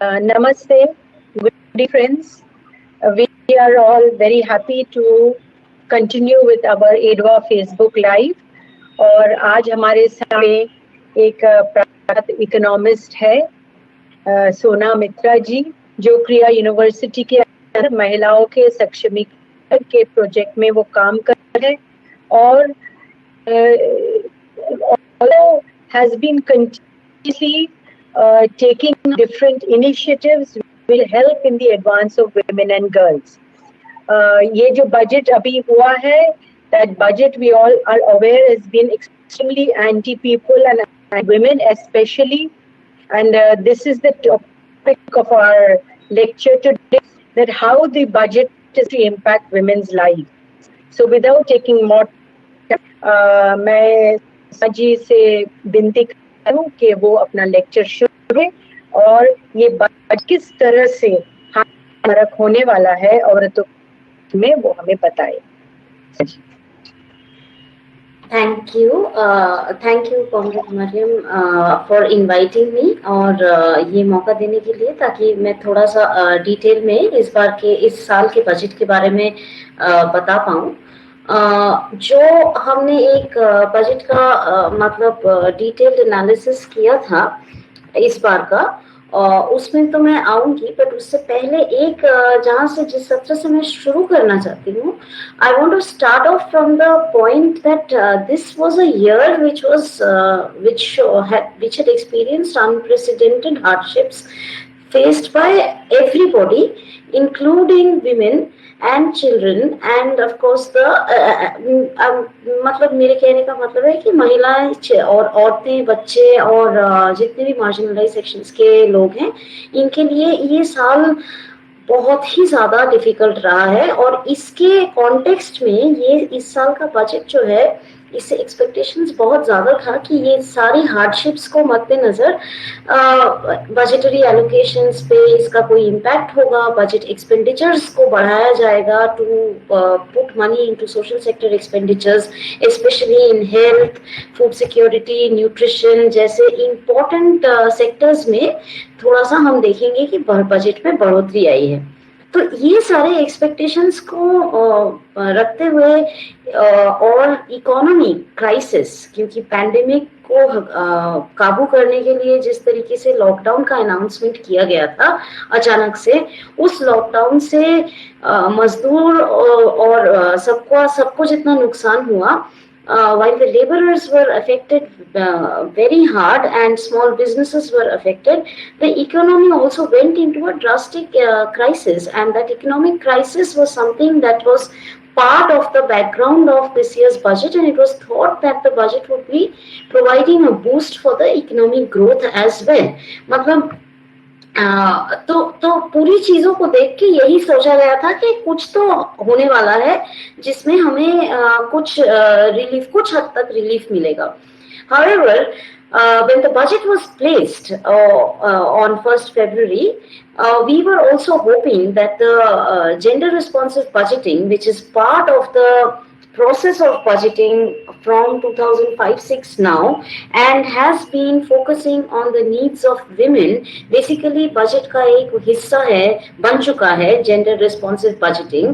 Namaste, good evening, friends. We are all very happy to continue with our एडवा Facebook live और आज हमारे सामने एक प्रख्यात इकोनॉमिस्ट है सोना मित्रा जी, जो क्रिया यूनिवर्सिटी के अंदर महिलाओं के सक्षमीकरण के प्रोजेक्ट में वो काम कर रहे हैं और has been continuously taking different initiatives will help in the advance of women and girls. ये जो budget अभी हुआ है, that budget we all are aware has been extremely anti-people and women especially, and this is the topic of our lecture today, that how the budget is to impact women's lives. So without taking more time, मैं जी से विनती करूं कि वो अपना lecture शुरू करें और ये बात किस तरह से फर्क होने वाला है औरतों में वो हमें बताए। Thank you comrade Mariam for inviting me और ये मौका देने के लिए, ताकि मैं थोड़ा सा डिटेल में इस साल के बजट के बारे में बता पाऊँ। जो हमने एक बजट का मतलब डिटेल्ड एनालिसिस किया था इस बार का, उसमें तो मैं आऊंगी, बट उससे पहले एक जहां से जिस सत्र से मैं शुरू करना चाहती हूँ, I want to start off from the point that this was a year which had experienced unprecedented hardships faced by everybody, including women and children, and of course मतलब मेरे कहने का मतलब है कि महिलाएं और औरतें, बच्चे और जितने भी मार्जिनलाइज सेक्शंस के लोग हैं, इनके लिए ये साल बहुत ही ज्यादा डिफिकल्ट रहा है। और इसके कॉन्टेक्स्ट में ये इस साल का बजट जो है, इससे एक्सपेक्टेशंस बहुत ज्यादा था कि ये सारी हार्डशिप्स को मद्देनजर बजटरी एलोकेशंस पे इसका कोई इम्पैक्ट होगा, बजट एक्सपेंडिचर्स को बढ़ाया जाएगा to put money into social sector expenditures, especially in health, food security, nutrition जैसे इम्पोर्टेंट सेक्टर्स में थोड़ा सा हम देखेंगे कि बजट में बढ़ोतरी आई है। तो ये सारे एक्सपेक्टेशंस को रखते हुए और इकोनॉमी क्राइसिस, क्योंकि पैंडेमिक को काबू करने के लिए जिस तरीके से लॉकडाउन का अनाउंसमेंट किया गया था अचानक से, उस लॉकडाउन से मजदूर और सबको जितना नुकसान हुआ, while the laborers were affected very hard and small businesses were affected, the economy also went into a drastic crisis, and that economic crisis was something that was part of the background of this year's budget, and it was thought that the budget would be providing a boost for the economic growth as well. मतलब तो पूरी चीजों को देख के यही सोचा गया था कि कुछ तो होने वाला है जिसमें हमें कुछ हद तक रिलीफ मिलेगा। However, when the budget was placed on 1st February, we were also hoping that the gender responsive budgeting, which is part of the process of budgeting from 2005-6 now and has been focusing on the needs of women, basically budget का एक हिस्सा है, बन चुका है gender responsive budgeting।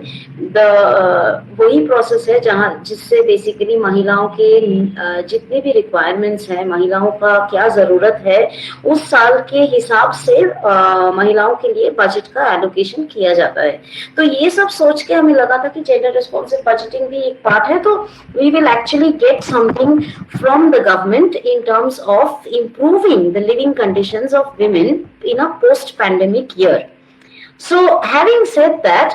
वही process है जिससे basically महिलाओं के जितने भी requirements हैं, महिलाओं का क्या जरूरत है, उस साल के हिसाब से महिलाओं के लिए budget का allocation किया जाता है। तो ये सब सोच के हमें लगा था कि gender responsive budgeting भी एक part है, तो we will actually get something from the government in terms of improving the living conditions of women in a post-pandemic year. So having said that,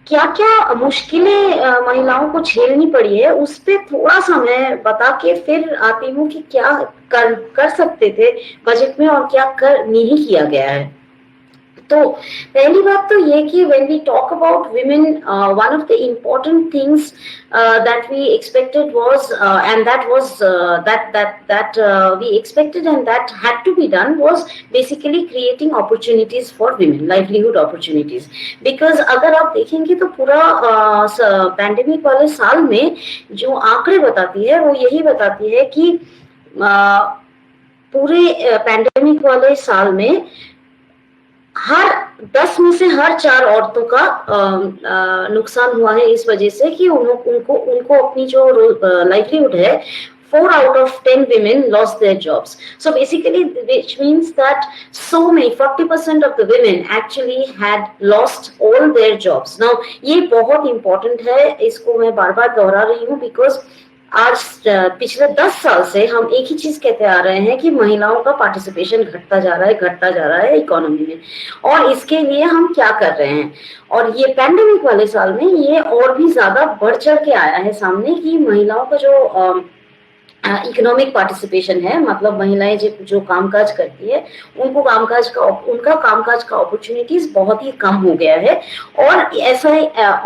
क्या मुश्किलें महिलाओं को झेलनी पड़ी है, उस पे थोड़ा सा मैं बता के फिर आती हूँ कि क्या कर सकते थे बजट में और क्या नहीं किया गया है। तो पहली बात तो ये कि when we talk about women, one of the important things that we expected was and that was that we expected and that had to be done was basically creating opportunities for women, livelihood opportunities, because अगर आप देखेंगे तो पूरा pandemic वाले साल में जो आंकड़े बताती है वो यही बताती है कि पूरे पैंडेमिक वाले साल में हर 10 में से हर 4 औरतों का नुकसान हुआ है इस वजह से कि उनको उनको अपनी जो लाइवलीहुड है, 4 out of 10 women lost their jobs. So basically, which means that so many 40% of the women actually had lost all their jobs. Now ये बहुत important है, इसको मैं बार बार दोहरा रही हूँ because आज पिछले 10 साल से हम एक ही चीज कहते आ रहे हैं कि महिलाओं का पार्टिसिपेशन घटता जा रहा है इकोनॉमी में, और इसके लिए हम क्या कर रहे हैं। और ये पैंडेमिक वाले साल में ये और भी ज्यादा बढ़ चढ़ के आया है सामने कि महिलाओं का जो इकोनॉमिक पार्टिसिपेशन है, मतलब महिलाएं जो कामकाज करती है उनका कामकाज का अपॉर्चुनिटीज बहुत ही कम हो गया है। और ऐसा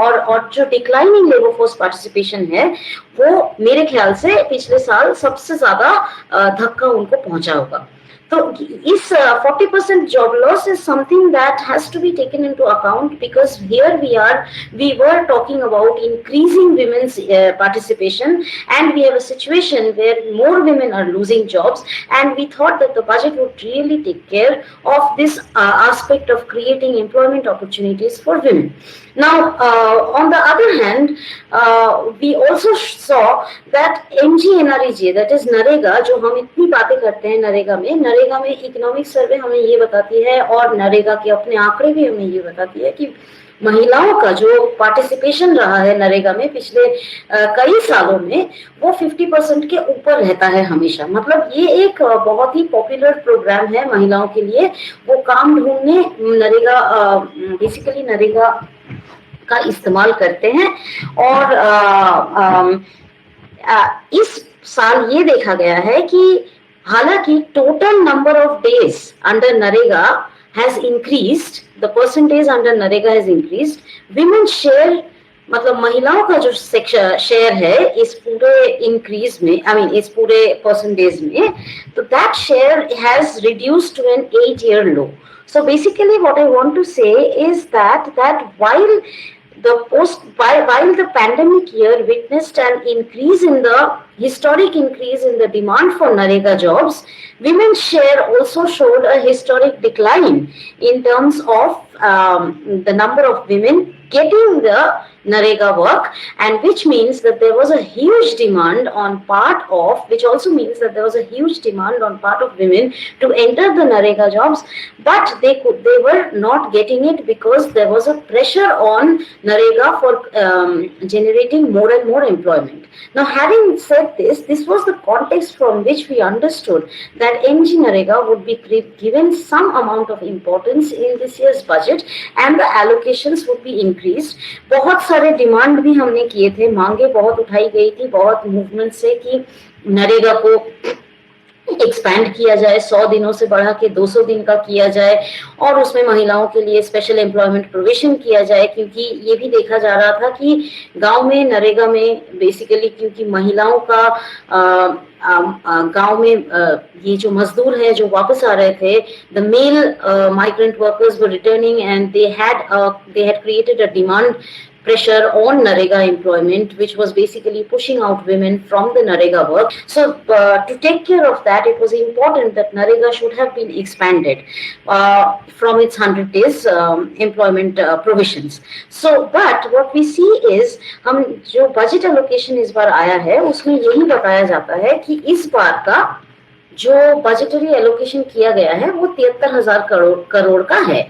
और जो डिक्लाइनिंग लेबर फोर्स पार्टिसिपेशन है वो मेरे ख्याल से पिछले साल सबसे ज्यादा धक्का उनको पहुंचा होगा। तो इस 40% job loss is something that has to be taken into account, because here we were talking about increasing women's participation, and we have a situation where more women are losing jobs, and we thought that the budget would really take care of this aspect of creating employment opportunities for women. Now, on the other hand, we also saw that MGNREG, that is NREGA, जो हम इतनी बातें करते हैं नरेगा में economic survey हमें ये बताती है और नरेगा के अपने आंकड़े भी हमें ये बताती है कि महिलाओं का जो पार्टिसिपेशन रहा है नरेगा में पिछले कई सालों में वो 50% के ऊपर रहता है हमेशा। मतलब ये एक बहुत ही पॉपुलर प्रोग्राम है महिलाओं के लिए। वो काम ढूंढने नरेगा बेसिकली नरेगा का इस्तेमाल करते हैं। और इस साल ये देखा गया है कि हालांकि total number of days under NREGA has increased, the percentage under NREGA has increased, women share मतलब महिलाओं का जो शेयर है इस पूरे इंक्रीज में, आई मीन इस पूरे परसेंटेज में, तो that share has reduced to an 8-year low. So basically what I want to say is that while the pandemic year witnessed an increase in the historic increase in the demand for Narega jobs, women's share also showed a historic decline in terms of the number of women getting the Narega work, and which means that there was a huge demand on part of, which also means that there was a huge demand on part of women to enter the Narega jobs, but they were not getting it because there was a pressure on Narega for generating more and more employment. Now, having said this was the context from which we understood that MG Narega would be given some amount of importance in this year's budget and the allocations would be increased. बहुत सारे demand भी हमने किए थे, मांगे बहुत उठाई गई थी बहुत मूवमेंट से कि नरेगा को एक्सपैंड किया जाए, 100 दिनों से बढ़ा के 200 दिन का किया जाए और उसमें महिलाओं के लिए स्पेशल एम्प्लॉयमेंट प्रोविजन किया जाए, क्योंकि ये भी देखा जा रहा था कि गांव में नरेगा में बेसिकली क्योंकि महिलाओं का गांव में ये जो मजदूर है जो वापस आ रहे थे, the male migrant workers were returning and they had created a demand pressure on Narega employment, which was basically pushing out women from the Narega work. So to take care of that, it was important that Narega should have been expanded from its 100 days employment provisions. So, but what we see is, हम जो budget allocation इस बार आया है, उसमें यही बताया जाता है कि इस बार का जो बजटरी एलोकेशन किया गया है वो 73,000 करोड़ का है।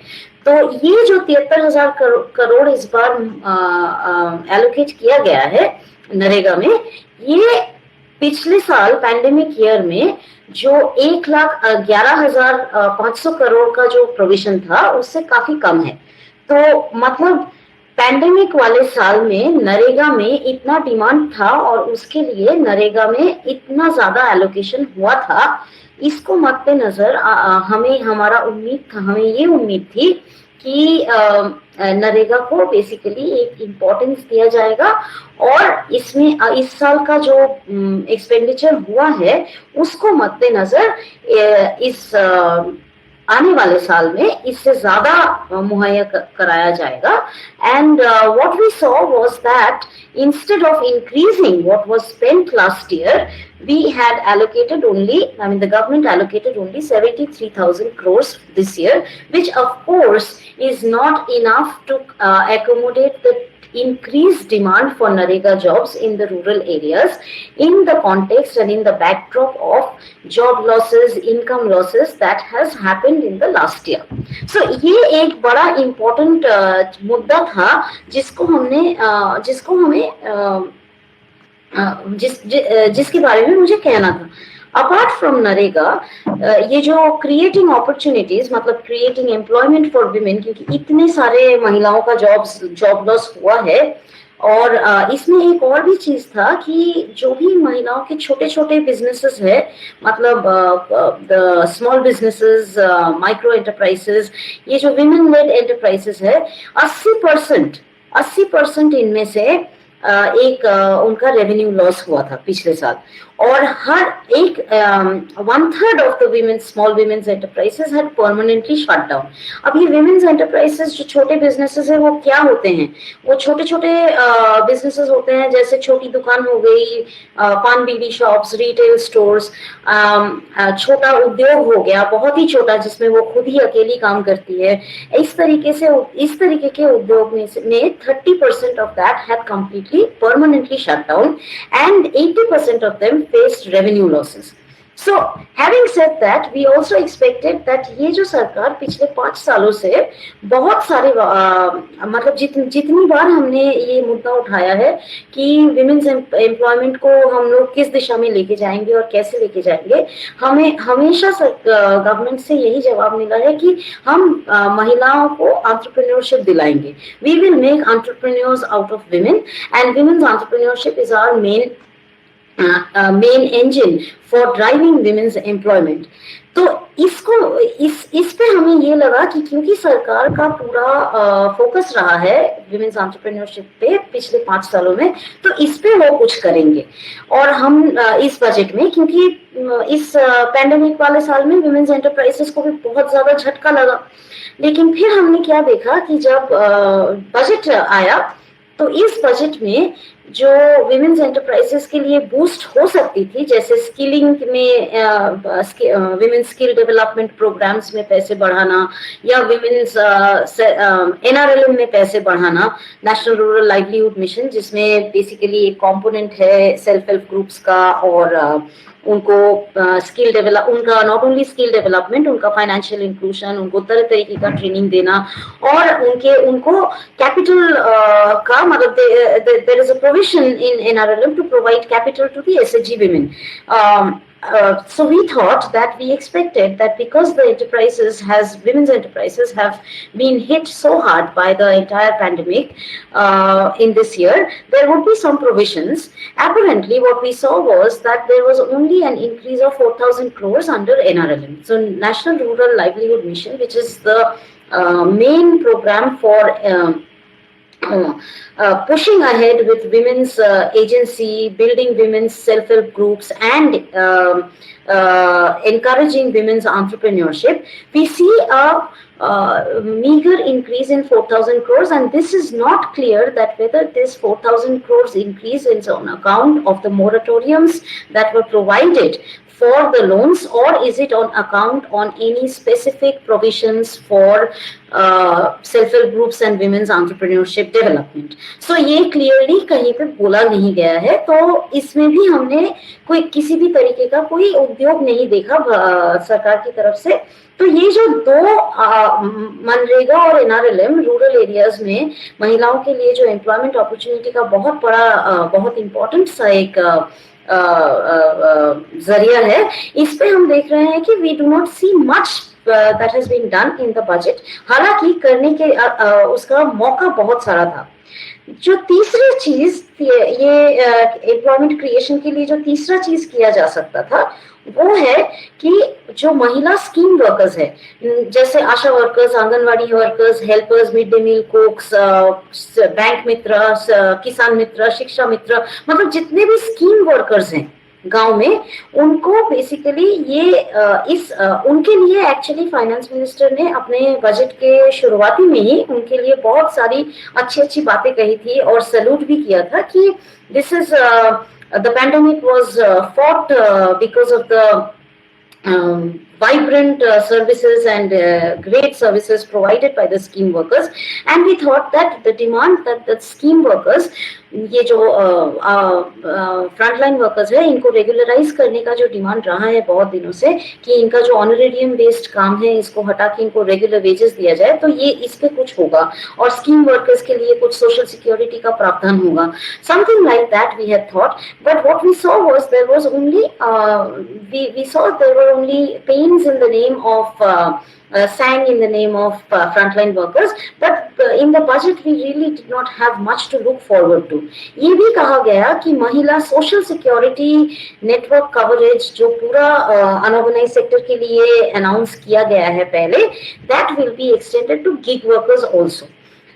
तो ये जो 73,000 करोड़ इस बार एलोकेट किया गया है नरेगा में, ये पिछले साल पैंडेमिक ईयर में जो 1,11,500 करोड़ का जो प्रोविजन था उससे काफी कम है। तो मतलब पैंडेमिक वाले साल में नरेगा में इतना डिमांड था और उसके लिए नरेगा में इतना ज्यादा एलोकेशन हुआ था, इसको मद्देनजर हमें ये उम्मीद थी कि नरेगा को बेसिकली एक इम्पोर्टेंस दिया जाएगा और इसमें इस साल का जो एक्सपेंडिचर हुआ है उसको मद्देनजर इस आने वाले साल में इससे ज्यादा मुहैया कराया जाएगा. And what we saw was that instead of increasing what was spent last year, we had allocated only, I mean the government allocated only 73,000 crores this year, which of course is not enough to accommodate the increased demand for NREGA jobs in the rural areas in the context and in the backdrop of job losses, income losses that has happened in the last year. So ये एक बड़ा important मुद्दा था जिसको हमें जिसके बारे में मुझे कहना था. अपार्ट फ्रॉम नरेगा, ये जो क्रिएटिंग अपॉर्चुनिटीज, मतलब क्रिएटिंग एम्प्लॉयमेंट फॉर विमेन, क्योंकि इतने सारे महिलाओं का जॉब लॉस हुआ है. और इसमें एक और भी चीज था कि जो भी महिलाओं के छोटे छोटे बिजनेसेस है, मतलब स्मॉल बिजनेसेस, माइक्रो एंटरप्राइजेस, ये जो विमेन लेड एंटरप्राइजेस है, 80% इनमें से उनका रेवेन्यू लॉस हुआ था पिछले साल. और हर एक 1/3 of the small women's enterprises had permanently shut down. अब ये विमेन्स एंटरप्राइजेस जो छोटे बिजनेसेस है वो क्या होते हैं? वो छोटे छोटे बिजनेसेस होते हैं, जैसे छोटी दुकान हो गई, पान बीड़ी शॉप्स, रिटेल स्टोर्स, छोटा उद्योग हो गया, बहुत ही छोटा, जिसमें वो खुद ही अकेली काम करती है. इस तरीके के उद्योग में 30% of that had completely permanently shut down and 80% of them faced revenue losses. So, having said that, we also expected that ये जो सरकार पिछले 5 सालों से बहुत सारे मतलब जितनी बार हमने ये मुद्दा उठाया है कि विमेन्स एम्प्लॉयमेंट को हम लोग किस दिशा में लेके जाएंगे और कैसे लेके जाएंगे, हमें हमेशा गवर्नमेंट से यही जवाब मिला है कि हम महिलाओं को एंटरप्रेन्योरशिप दिलाएंगे. We will make entrepreneurs out of women, and women's entrepreneurship is our main engine for driving women's employment. तो इस पे हमें ये लगा कि क्योंकि सरकार का पूरा फोकस रहा है विमेन्स एंटरप्रेन्योरशिप पे पिछले 5 सालों में, तो इस पे वो कुछ करेंगे. और हम इस बजट में, क्योंकि इस पैंडेमिक वाले साल में विमेन्स एंटरप्राइजेस को भी बहुत ज्यादा झटका लगा, लेकिन फिर हमने क्या देखा कि जब बजट आया तो इस बजट में जो विमेन्स एंटरप्राइजेस के लिए बूस्ट हो सकती थी, जैसे स्किलिंग में विमेन्स स्किल डेवलपमेंट प्रोग्राम्स में पैसे बढ़ाना, या विमेन्स NRLM में पैसे बढ़ाना, नेशनल रूरल लाइवलीहुड मिशन, जिसमें बेसिकली एक कंपोनेंट है सेल्फ हेल्प ग्रुप्स का, और उनको उनका नॉट ओनली स्किल डेवलपमेंट, उनका फाइनेंशियल इंक्लूजन, उनको तरह तरीके का ट्रेनिंग देना, और उनको कैपिटल का, मतलब there is a provision in NRLM to provide capital to the SHG women. So we thought that we expected that because the women's enterprises have been hit so hard by the entire pandemic in this year, there would be some provisions. Apparently, what we saw was that there was only an increase of 4,000 crores under NRLM. So National Rural Livelihood Mission, which is the main program for pushing ahead with women's agency, building women's self-help groups, and encouraging women's entrepreneurship, we see a meager increase in 4,000 crores, and this is not clear that whether this 4,000 crores increase is on account of the moratoriums that were provided for the loans, or is it on account on any specific provisions for self-help groups and women's entrepreneurship development. So ये clearly कहीं पे बोला नहीं गया है, तो इसमें भी हमने किसी भी तरीके का कोई उद्योग नहीं देखा सरकार की तरफ से. तो ये जो दो मनरेगा और NRLM रूरल एरियाज में महिलाओं के लिए जो एम्प्लॉयमेंट अपॉर्चुनिटी का बहुत इम्पोर्टेंट सा एक जरिया है, इस पे हम देख रहे हैं कि we do not see much that has been done in the budget. हालांकि करने के उसका मौका बहुत सारा था. जो तीसरी चीज, ये एम्प्लॉयमेंट क्रिएशन के लिए जो तीसरा चीज किया जा सकता था, वो है कि जो महिला स्कीम वर्कर्स है, जैसे ASHA workers, Anganwadi workers, helpers, mid day meal cooks, bank Mitra, Kisan Mitra, शिक्षा मित्र, मतलब जितने भी स्कीम वर्कर्स हैं गांव में, उनको बेसिकली ये उनके लिए एक्चुअली फाइनेंस मिनिस्टर ने अपने बजट के शुरुआती में ही उनके लिए बहुत सारी अच्छी अच्छी बातें कही थी और सैल्यूट भी किया था कि this is the pandemic was fought because of the vibrant services and great services provided by the scheme workers, and we thought that the demand that the scheme workers, ये जो फ्रंटलाइन वर्कर्स है, इनको regularise करने का जो demand रहा है बहुत दिनों से कि इनका जो ऑनरेरियम बेस्ड काम है इसको हटा के इनको रेगुलर वेजेस दिया जाए, तो ये इस पे कुछ होगा और स्कीम वर्कर्स के लिए कुछ सोशल सिक्योरिटी का प्रावधान होगा, something like that we had thought. But what we saw was there was only we saw there were only pains in the name of sang in the name of frontline workers, but in the budget we really did not have much to look forward to. ये भी कहा गया कि महिला social security network coverage जो पूरा unorganised sector के लिए अनाउंस किया गया है पहले, that will be extended to gig workers also.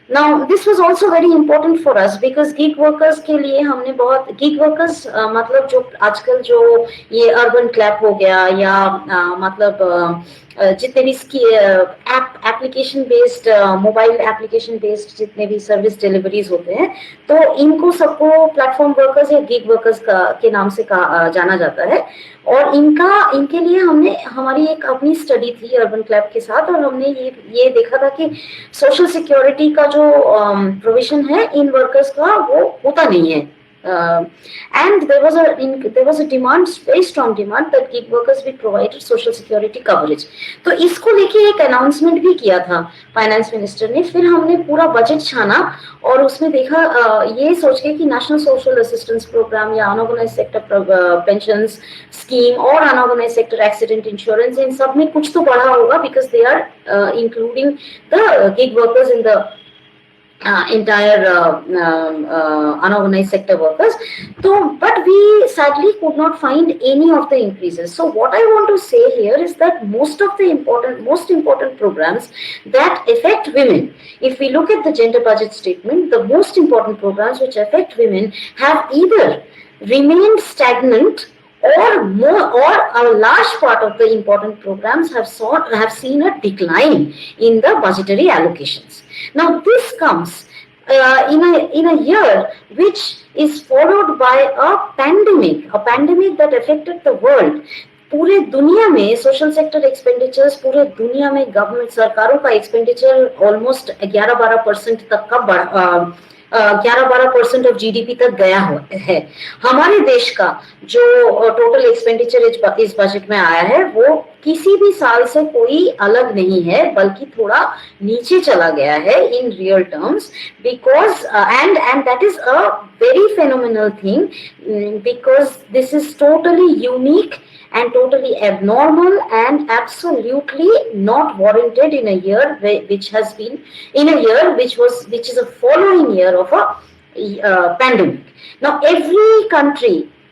Now this was also very important for us because gig workers के लिए हमने बहुत gig workers मतलब जो आजकल जो ये अर्बन क्लैप हो गया या मतलब जितने भी application based mobile application based जितने भी सर्विस डिलीवरीज होते हैं, तो इनको सबको प्लेटफॉर्म वर्कर्स या गिग वर्कर्स के नाम से जाना जाता है. और इनके लिए हमने हमारी एक अपनी स्टडी थी अर्बन क्लैब के साथ, और हमने ये देखा था कि सोशल सिक्योरिटी का जो प्रोविजन है इन वर्कर्स का वो होता नहीं है. And there was a demand, very strong demand that gig workers be provided social security coverage. तो इसको लेके एक अनाउंसमेंट भी किया था फाइनेंस मिनिस्टर ने. फिर हमने पूरा बजट छाना और उसमें देखा ये सोच के कि नेशनल सोशल असिस्टेंस प्रोग्राम या अनऑर्गेनाइज सेक्टर पेंशंस स्कीम और अनऑर्गेनाइज सेक्टर एक्सीडेंट इंश्योरेंस, इन सब में कुछ तो बढ़ा होगा because they are including the gig workers in the entire unorganized sector workers. So, but we sadly could not find any of the increases. So what I want to say here is that most important programs that affect women, if we look at the gender budget statement, the most important programs which affect women have either remained stagnant or a large part of the important programs have seen a decline in the budgetary allocations. Now this comes in a year which is followed by a pandemic that affected the world. पूरे दुनिया में social sector expenditures, पूरे दुनिया में government सरकारों का expenditure almost 11-12% तक का 11-12% ऑफ जीडीपी तक गया है. हमारे देश का जो टोटल एक्सपेंडिचर इस बजट में आया है वो किसी भी साल से कोई अलग नहीं है, बल्कि थोड़ा नीचे चला गया है in real terms, because and that is a very phenomenal thing because this is totally unique and totally abnormal and absolutely not warranted in a year which is a following year of a pandemic. Now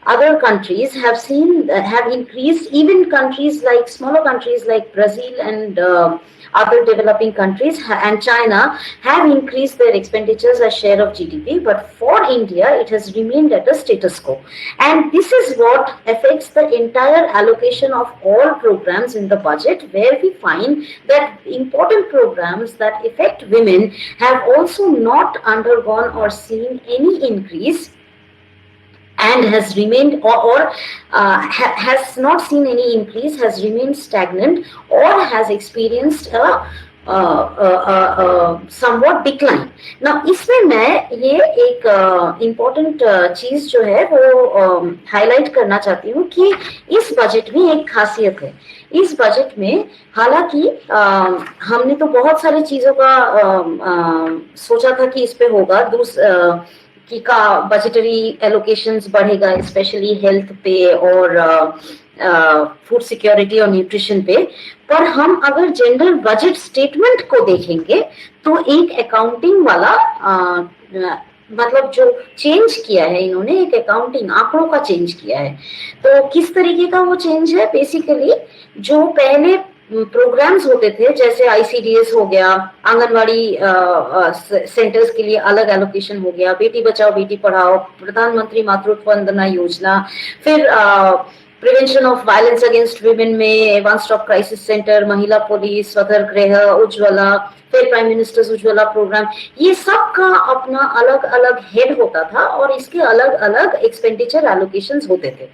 other countries have increased, even countries like smaller countries like Brazil and other developing countries and China have increased their expenditures as share of GDP, but for India it has remained at a status quo, and this is what affects the entire allocation of all programs in the budget, where we find that important programs that affect women have also not undergone or seen any increase and has remained has not seen any increase, has remained stagnant or has experienced a somewhat decline. Now इसमें मैं ये एक important चीज जो है वो highlight करना चाहती हूँ कि इस बजट में एक खासियत है. इस बजट में हालांकि हमने तो बहुत सारी चीजों का सोचा था कि इस पे होगा, कि का बजटरी एलोकेशंस बढ़ेगा, स्पेशली हेल्थ पे और फूड सिक्योरिटी और न्यूट्रिशन पे. पर हम अगर जनरल बजट स्टेटमेंट को देखेंगे तो एक अकाउंटिंग वाला मतलब जो चेंज किया है इन्होंने, एक अकाउंटिंग आंकड़ों का चेंज किया है. तो किस तरीके का वो चेंज है? बेसिकली जो पहले प्रोग्राम्स होते थे, जैसे आईसीडीएस हो गया, आंगनवाड़ी सेंटर्स के लिए अलग एलोकेशन हो गया, बेटी बचाओ बेटी पढ़ाओ, प्रधानमंत्री मातृत्व वंदना योजना, फिर prevention of violence against women में वन स्टॉप क्राइसिस सेंटर, महिला पुलिस, स्वधर गृह, उज्ज्वला, फिर प्राइम मिनिस्टर्स उज्ज्वला प्रोग्राम, ये सब का अपना अलग अलग हेड होता था और इसके अलग अलग एक्सपेंडिचर एलोकेशंस होते थे।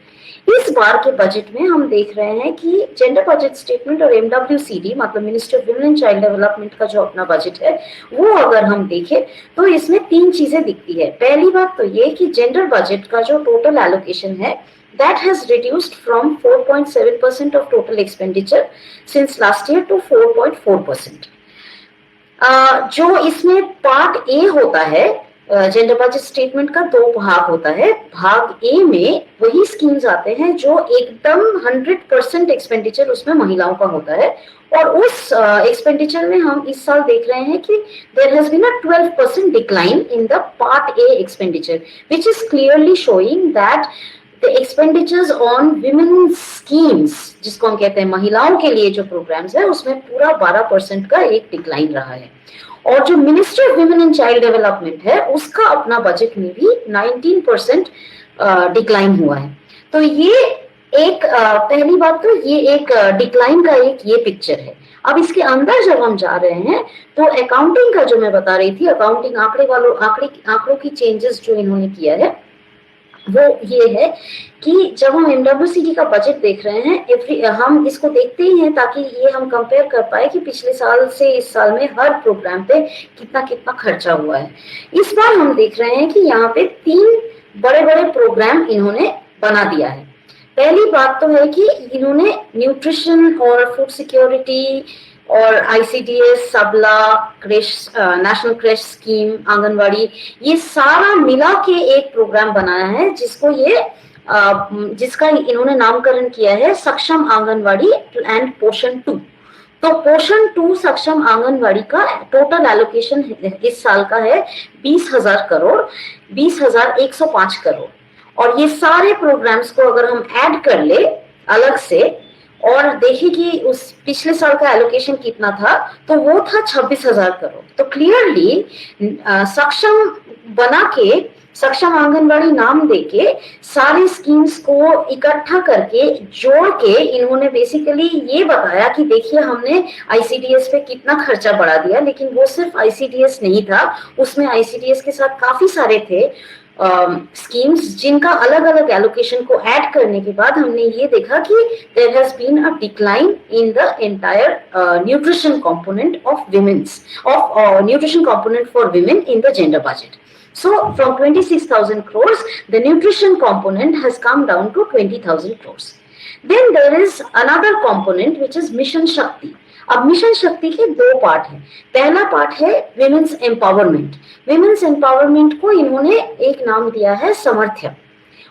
इस बार के बजट में हम देख रहे हैं कि जेंडर बजट स्टेटमेंट और MWCD मतलब ministry of women and child development का जो अपना बजट है वो अगर हम देखें तो इसमें 3 चीजें दिखती है। पहली बात तो ये कि जेंडर बजट का जो टोटल एलोकेशन है that has reduced from 4.7% of total expenditure since last year to 4.4%. जो इसमें पार्ट ए होता है जेंडर बजट स्टेटमेंट का 2 भाग होता है। भाग ए में वही स्कीम्स आते हैं जो एकदम 100% एक्सपेंडिचर उसमें महिलाओं का होता है और उस एक्सपेंडिचर में हम इस साल देख रहे हैं कि there has been a 12% decline in the part A expenditure which is clearly showing that the expenditures on women schemes, जिसको हम कहते हैं महिलाओं के लिए जो प्रोग्राम्स है, उसमें पूरा 12% का एक डिक्लाइन रहा है। और जो ministry of women and child development है उसका अपना बजट में भी 19% डिक्लाइन हुआ है। तो ये एक पहली बात तो ये एक डिक्लाइन का एक ये पिक्चर है। अब इसके अंदर जब हम जा रहे हैं तो अकाउंटिंग का जो मैं बता रही थी, अकाउंटिंग आंकड़ों की चेंजेस जो इन्होंने किया है वो ये है कि जब हम MWCD का बजट देख रहे हैं हम इसको देखते ही हैं ताकि ये हम कंपेयर कर पाए कि पिछले साल से इस साल में हर प्रोग्राम पे कितना कितना खर्चा हुआ है। इस बार हम देख रहे हैं कि यहाँ पे 3 बड़े बड़े प्रोग्राम इन्होंने बना दिया है। पहली बात तो है कि इन्होंने न्यूट्रिशन और फूड सिक्योरिटी और ICDS, सबला, नेशनल क्रेश स्कीम, आंगनवाड़ी, ये सारा मिला के एक प्रोग्राम बनाया है जिसका इन्होंने नामकरण किया है सक्षम आंगनवाड़ी एंड पोषण 2। तो पोषण 2 सक्षम आंगनवाड़ी का टोटल एलोकेशन इस साल का है 20,000 करोड़, 20,105 करोड़। और ये सारे प्रोग्राम्स को अगर हम ऐड कर ले अलग से और देखें कि उस पिछले साल का एलोकेशन कितना था तो वो था 26,000 करोड़। तो क्लियरली सक्षम बना के, सक्षम आंगनवाड़ी नाम देके सारी स्कीम्स को इकट्ठा करके जोड़ के इन्होंने बेसिकली ये बताया कि देखिए हमने ICDS पे कितना खर्चा बढ़ा दिया। लेकिन वो सिर्फ ICDS नहीं था, उसमें ICDS के साथ काफी सारे थे स्कीम्स जिनका अलग अलग एलोकेशन को ऐड करने के बाद हमने ये देखा कि there has been a decline in the entire nutrition component of nutrition component for women in the gender budget. So from 26,000 crores, the nutrition component has come down to 20,000 crores. Then there is another component which is Mission Shakti. अब mission शक्ति के 2 part हैं। पहला part है women's empowerment. Women's empowerment को इन्होंने एक नाम दिया है समर्थ्य,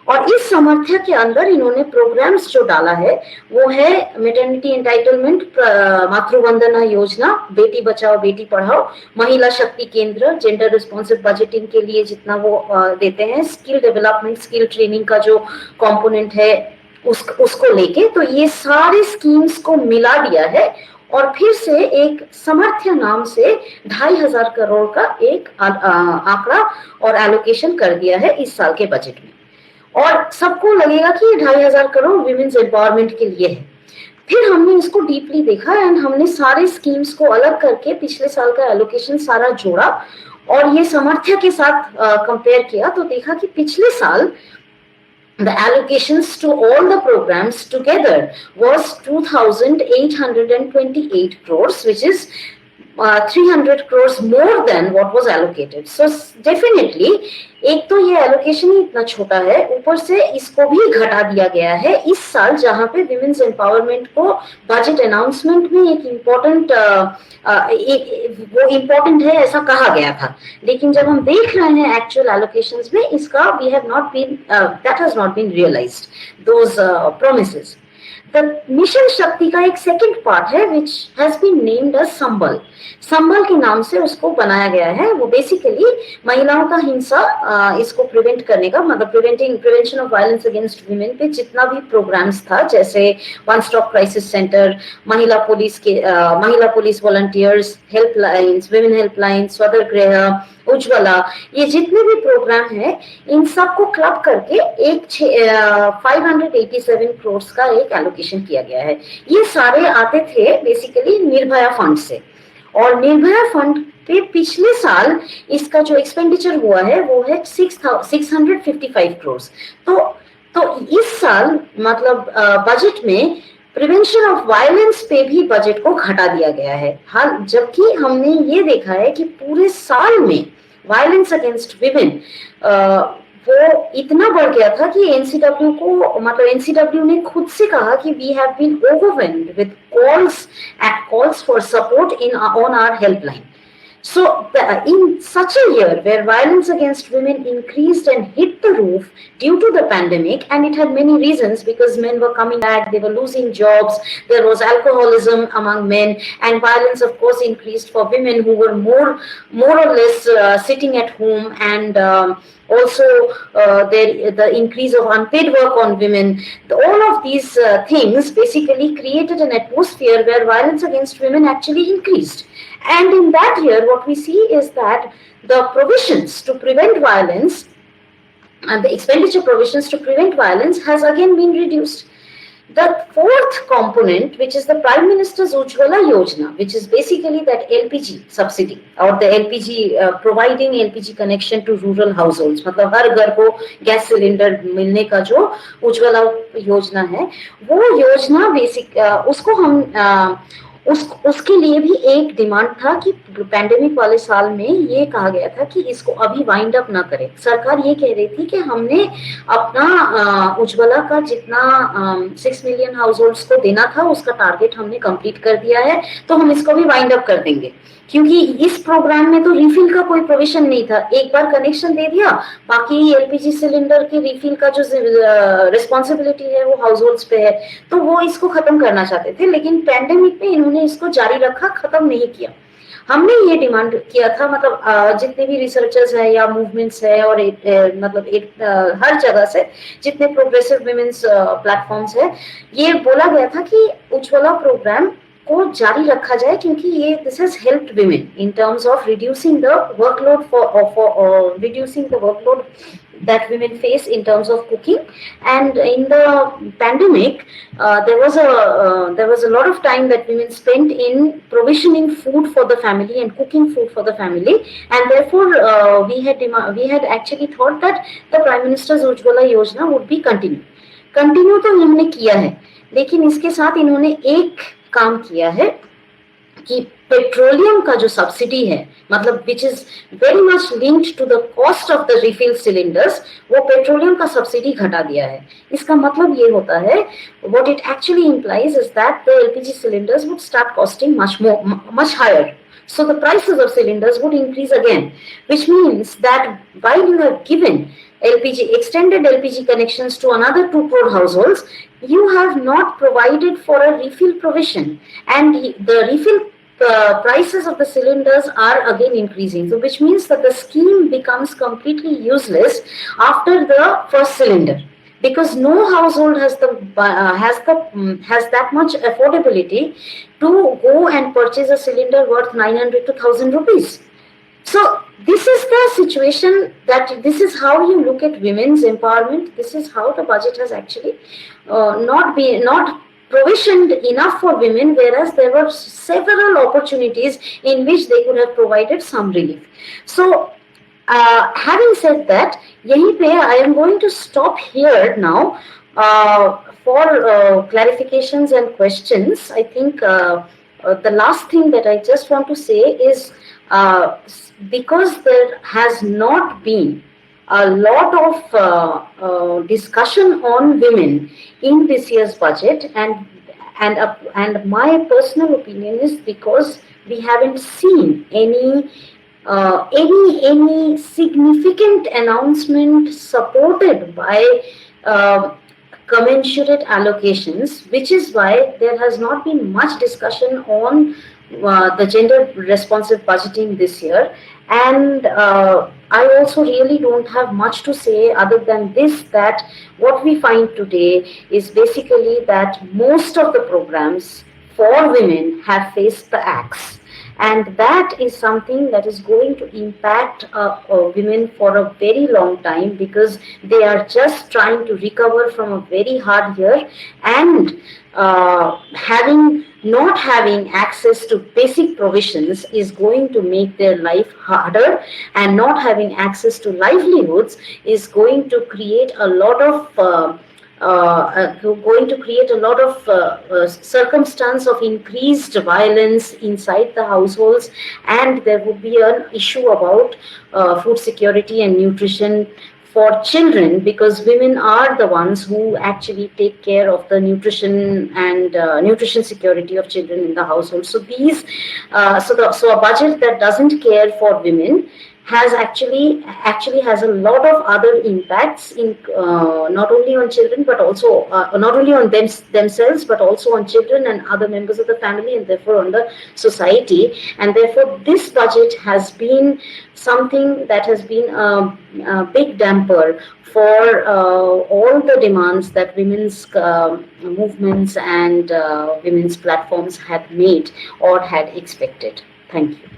और इस समर्थ्य के अंदर इन्होंने प्रोग्राम्स जो डाला है वो है मैटरनिटी एंटाइटलमेंट, मातृवंदना योजना, बेटी बचाओ बेटी पढ़ाओ, महिला शक्ति केंद्र, जेंडर रिस्पॉन्सिव बजटिंग के लिए जितना वो देते हैं, स्किल डेवलपमेंट, स्किल ट्रेनिंग का जो कंपोनेंट है उसको लेके, तो ये सारे स्कीम्स को मिला दिया है और फिर से एक समर्थ्य नाम से 2,500 करोड़ का एक आंकड़ा और एलोकेशन कर दिया है इस साल के बजट में। और सबको लगेगा कि ये 2,500 करोड़ विमेन्स एम्पावरमेंट के लिए है। फिर हमने इसको डीपली देखा एंड हमने सारे स्कीम्स को अलग करके पिछले साल का एलोकेशन सारा जोड़ा और ये समर्थ्य के साथ कंपेयर किया तो देखा कि पिछले साल the allocations to all the programs together was 2,828 crores, which is 300 crores more than what was allocated. So definitely एक तो ये एलोकेशन ही इतना छोटा है, ऊपर से इसको भी घटा दिया गया है इस साल, जहां पे विमेन्स एम्पावरमेंट को बजट अनाउंसमेंट में एक इम्पोर्टेंट वो इम्पोर्टेंट है ऐसा कहा गया था। लेकिन जब हम देख रहे हैं एक्चुअल एलोकेशंस में इसका that has not been realised those promises. The mission Shakti का एक सेकंड पार्ट है which has been named as Sambal. Sambal के नाम से उसको बनाया गया है. वो बेसिकली महिलाओं का हिंसा इसको प्रिवेंट करने का, मतलब prevention of violence against women पे जितना भी प्रोग्राम्स था, जैसे वन स्टॉप क्राइसिस सेंटर, महिला police volunteers, helplines, women helpline, Swadhar Greh, Ujjwala, ये जितने भी प्रोग्राम है इन सबको क्लब करके एक 587 करोड़ का एक एलोकेशन किया गया है. ये सारे आते थे बेसिकली निर्भया फंड से, और निर्भया फंड पे पिछले साल इसका जो एक्सपेंडिचर हुआ है वो है 655 करोड़. तो इस साल मतलब बजट में प्रिवेंशन ऑफ वायलेंस पे भी बजट को घटा दिया गया है. हाल जबकि हमने ये देखा है कि पूरे साल में वायलेंस अगेंस्ट विमेन वो इतना बढ़ गया था कि एनसीडब्ल्यू को, मतलब एनसीडब्ल्यू ने खुद से कहा कि we have been overwhelmed with calls for support on our helpline. So, in such a year where violence against women increased and hit the roof due to the pandemic, and it had many reasons, because men were coming back, they were losing jobs, there was alcoholism among men, and violence of course increased for women who were more or less sitting at home, and also the increase of unpaid work on women. All of these things basically created an atmosphere where violence against women actually increased. And in that year, what we see is that the provisions to prevent violence and the expenditure provisions to prevent violence has again been reduced. The fourth component, which is the Prime Minister's Ujjwala Yojana, which is basically that LPG subsidy, or the LPG providing LPG connection to rural households, मतलब हर घर को gas cylinder मिलने का जो उज्ज्वला योजना है, वो योजना बेसिक उसको हम उसके लिए भी एक डिमांड था कि पैंडेमिक वाले साल में ये कहा गया था कि इसको अभी वाइंड अप ना करें. सरकार ये कह रही थी कि हमने अपना उज्ज्वला का जितना 6 मिलियन हाउस होल्ड्स को देना था उसका टारगेट हमने कंप्लीट कर दिया है, तो हम इसको भी वाइंड अप कर देंगे. क्योंकि इस प्रोग्राम में तो रिफिल का कोई प्रोविजन नहीं था. एक बार कनेक्शन दे दिया, बाकी एलपीजी सिलेंडर के रिफिल का जो रिस्पॉन्सिबिलिटी है वो हाउस होल्ड्स पे है, तो वो इसको खत्म करना चाहते थे. लेकिन पैंडेमिक में इन्होंने इसको जारी रखा, खत्म नहीं किया. हमने ये डिमांड किया था, मतलब जितने भी रिसर्चर्स है या मूवमेंट्स है, और हर जगह से जितने प्रोग्रेसिव विमेन्स प्लेटफॉर्म्स है, ये बोला गया था कि उज्ज्वला प्रोग्राम को जारी रखा जाए, क्योंकि ये this has helped women in terms of reducing the workload reducing the workload that women face in terms of cooking. And in the pandemic there was a lot of time that women spent in provisioning food for the family and cooking food for the family, and therefore we had actually thought that the Prime Minister's Ujjwala Yojana would be continue तो इन्होंने किया है, लेकिन इसके साथ इन्होंने एक काम किया है कि पेट्रोलियम का जो सब्सिडी है, मतलब which is very much linked to the cost of the refill cylinders, वो पेट्रोलियम का सब्सिडी घटा दिया है. इसका मतलब ये होता है, what it actually implies is that the LPG cylinders would start costing much higher. So the prices of cylinders would increase again, which means that while you have given extended LPG connections to another 2 crore households, you have not provided for a refill provision, and the refill prices of the cylinders are again increasing. So which means that the scheme becomes completely useless after the first cylinder, because no household has that much affordability to go and purchase a cylinder worth 900 to 1000 rupees. So this is the situation, that this is how you look at women's empowerment. This is how the budget has actually not provisioned enough for women, whereas there were several opportunities in which they could have provided some relief. So having said that, yahi pe I am going to stop here now for clarifications and questions. I think the last thing that I just want to say is, because there has not been a lot of discussion on women in this year's budget, and my personal opinion is because we haven't seen any significant announcement supported by commensurate allocations, which is why there has not been much discussion on the gender responsive budgeting this year. And I also really don't have much to say other than this, that what we find today is basically that most of the programs for women have faced the axe. And that is something that is going to impact women for a very long time, because they are just trying to recover from a very hard year, and not having access to basic provisions is going to make their life harder, and not having access to livelihoods is going to create a lot of circumstance of increased violence inside the households, and there would be an issue about food security and nutrition for children, because women are the ones who actually take care of the nutrition and nutrition security of children in the household. So so a budget that doesn't care for women has actually has a lot of other impacts in not only on children, but also not only on themselves, but also on children and other members of the family, and therefore on the society. And therefore this budget has been something that has been a big damper for all the demands that women's movements and women's platforms had made or had expected. Thank you.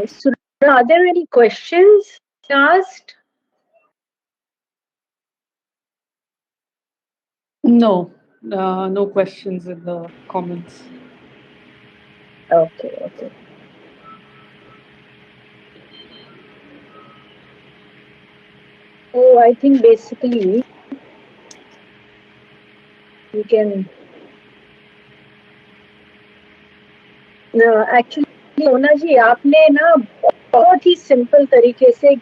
So are there any questions asked? No, no questions in the comments. Okay. So I think basically we can actually सोना जी, आपने ना बहुत ही simple तरीके से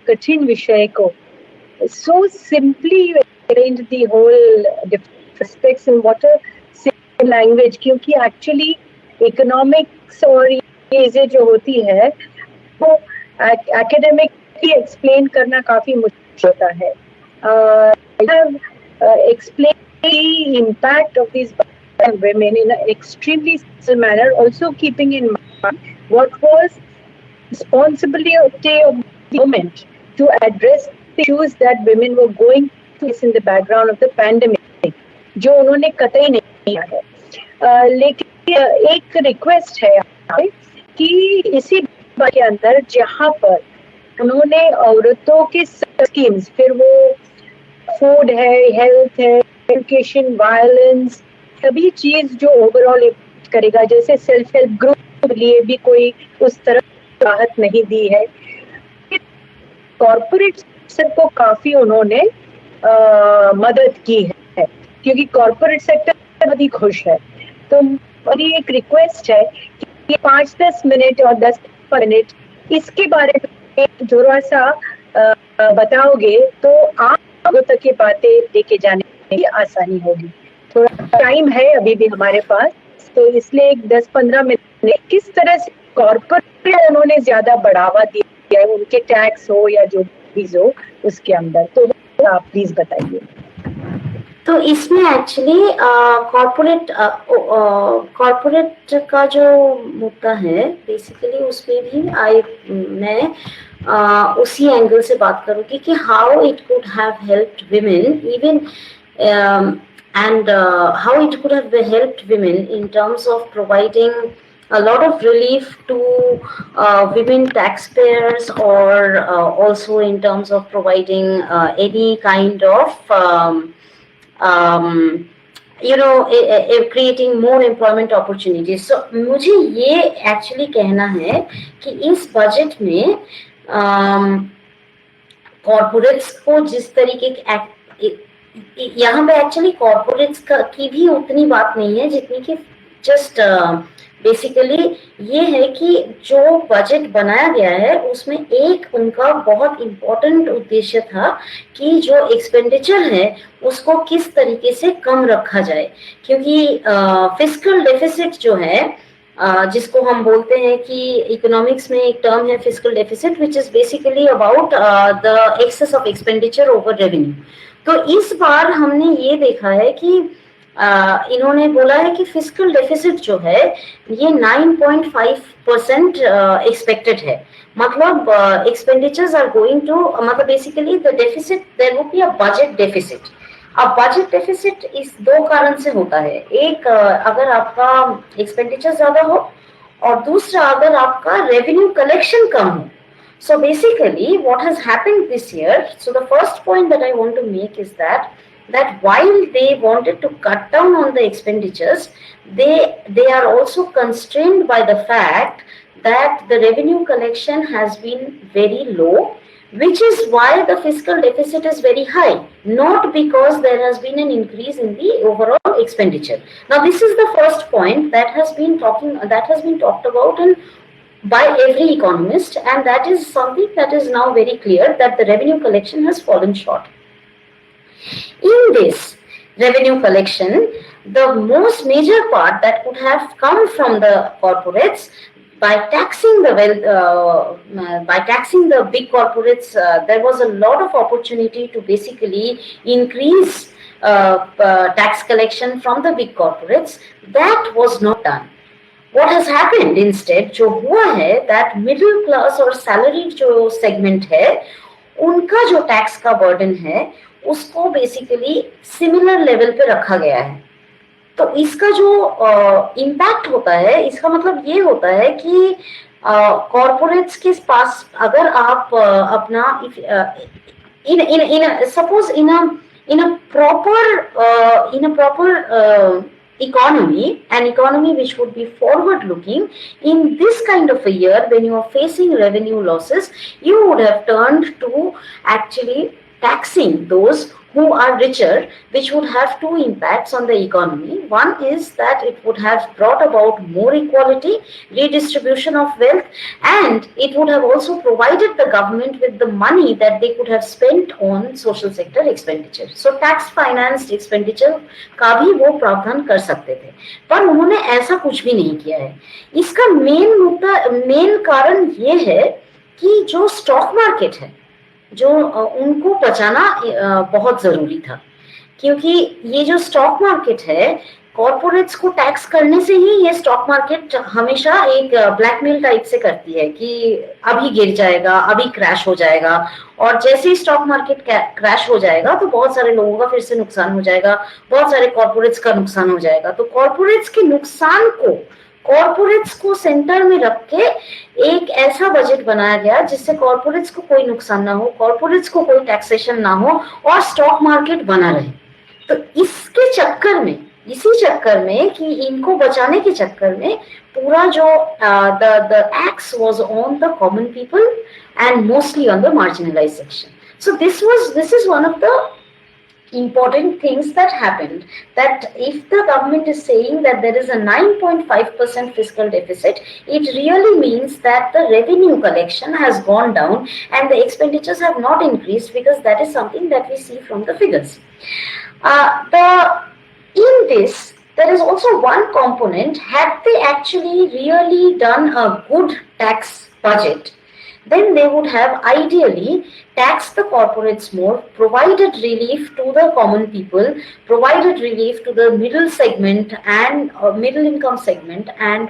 कठिन विषय को so simply explained the whole aspects in what a simple language, क्योंकि actually economics और ये चीजें जो होती है वो academically explain करना काफी मुश्किल होता है. I have explained the impact of these women in an extremely simple manner, also keeping in mind what was responsibility of the government to address the issues that women were going to face in the background of the pandemic, जो उन्होंने कतई नहीं किया है. लेकिन एक request है कि इसी बात के अंदर जहाँ पर उन्होंने औरतों के स्कीम्स, फिर वो फूड है, हेल्थ है, एजुकेशन, वायलेंस, सभी चीज जो ओवरऑल करेगा, जैसे सेल्फ हेल्प ग्रुप के लिए भी कोई उस तरह राहत नहीं दी है. कॉर्पोरेट सेक्टर को काफी उन्होंने मदद की है, क्योंकि कॉर्पोरेट सेक्टर बहुत ही खुश है. तो मेरी एक रिक्वेस्ट है कि 5-10 मिनट और 10 मिनट इसके बारे में थोड़ा सा बताओगे तो आप लोगों तक की बातें लेके जाने की आसानी होगी. थोड़ा टाइम है अभी भी हमारे पास, तो इसलिए 10-15 मिनट किस तरह से कॉर्पोरेट उन्होंने ज्यादा बढ़ावा दिया है, उनके टैक्स हो या जो भी हो उसके अंदर, तो आप प्लीज बताइए. तो इसमें एक्चुअली कॉर्पोरेट का जो मुद्दा है बेसिकली उसमें भी मैं उसी एंगल से बात करूंगी कि how it could have helped women even and how it could have helped women in terms of providing a lot of relief to women taxpayers, or also in terms of providing any kind of creating more employment opportunities. So मुझे ये actually कहना है कि इस budget में corporates को जिस तरीके के यहाँ पे एक्चुअली कॉर्पोरेट्स की भी उतनी बात नहीं है जितनी कि जस्ट बेसिकली ये है कि जो बजट बनाया गया है उसमें एक उनका बहुत इम्पोर्टेंट उद्देश्य था कि जो एक्सपेंडिचर है उसको किस तरीके से कम रखा जाए, क्योंकि फिस्कल डेफिसिट जो है जिसको हम बोलते हैं कि इकोनॉमिक्स में एक टर्म है fiscal deficit, which is basically about the excess of expenditure over revenue. तो इस बार हमने ये देखा है कि इन्होंने बोला है कि फिस्कल डेफिसिट जो है ये 9.5% एक्सपेक्टेड है। मतलब एक्सपेंडिचर्स आर गोइंग टू, मतलब basically the deficit, there would be a budget deficit. अब बजट डेफिसिट इस दो कारण से होता है, एक अगर आपका एक्सपेंडिचर ज्यादा हो, और दूसरा अगर आपका रेवेन्यू कलेक्शन कम हो। So basically what has happened this year, so the first point that I want to make is that while they wanted to cut down on the expenditures, they are also constrained by the fact that the revenue collection has been very low, which is why the fiscal deficit is very high, not because there has been an increase in the overall expenditure. Now this is the first point that has been talked about by every economist, and that is something that is now very clear, that the revenue collection has fallen short. In this revenue collection, the most major part that would have come from the corporates, by taxing the by taxing the big corporates, there was a lot of opportunity to basically increase tax collection from the big corporates. That was not done. What has happened instead, जो हुआ है, that middle class और salaried जो segment है, उनका जो tax का burden है, उसको basically similar level पे रखा गया है। तो इसका जो impact होता है, इसका मतलब ये होता है कि corporates के पास अगर आप अपना suppose in a proper economy, an economy which would be forward looking, in this kind of a year when you are facing revenue losses, you would have turned to actually taxing those who are richer, which would have two impacts on the economy. One is that it would have brought about more equality, redistribution of wealth, and it would have also provided the government with the money that they could have spent on social sector expenditure. So tax financed expenditure का भी वो प्रावधान कर सकते थे, पर उन्होंने ऐसा कुछ भी नहीं किया है। इसका मेन कारण ये है कि जो स्टॉक मार्केट है, जो उनको बचाना बहुत जरूरी था, क्योंकि ये जो स्टॉक मार्केट है, कॉर्पोरेट्स को टैक्स करने से ही ये स्टॉक मार्केट हमेशा एक ब्लैकमेल टाइप से करती है कि अभी गिर जाएगा, अभी क्रैश हो जाएगा, और जैसे ही स्टॉक मार्केट क्रैश हो जाएगा तो बहुत सारे लोगों का फिर से नुकसान हो जाएगा, बहुत सारे कॉर्पोरेट्स का नुकसान हो जाएगा। तो कॉर्पोरेट्स के नुकसान को, कॉर्पोरेट्स को सेंटर में रख के एक ऐसा बजट बनाया गया जिससे कॉर्पोरेट्स को कोई नुकसान ना हो, कॉर्पोरेट्स को कोई टैक्सेशन ना हो, और स्टॉक मार्केट बना रहे। तो इसके चक्कर में, इसी चक्कर में कि इनको बचाने के चक्कर में पूरा जो the axe was on the common people and mostly on the marginalized section. So this is one of the important things that happened, that if the government is saying that there is a 9.5% fiscal deficit, it really means that the revenue collection has gone down and the expenditures have not increased, because that is something that we see from the figures. In this, there is also one component. Had they actually really done a good tax budget, then they would have ideally taxed the corporates more, provided relief to the common people, provided relief to the middle segment and middle income segment, and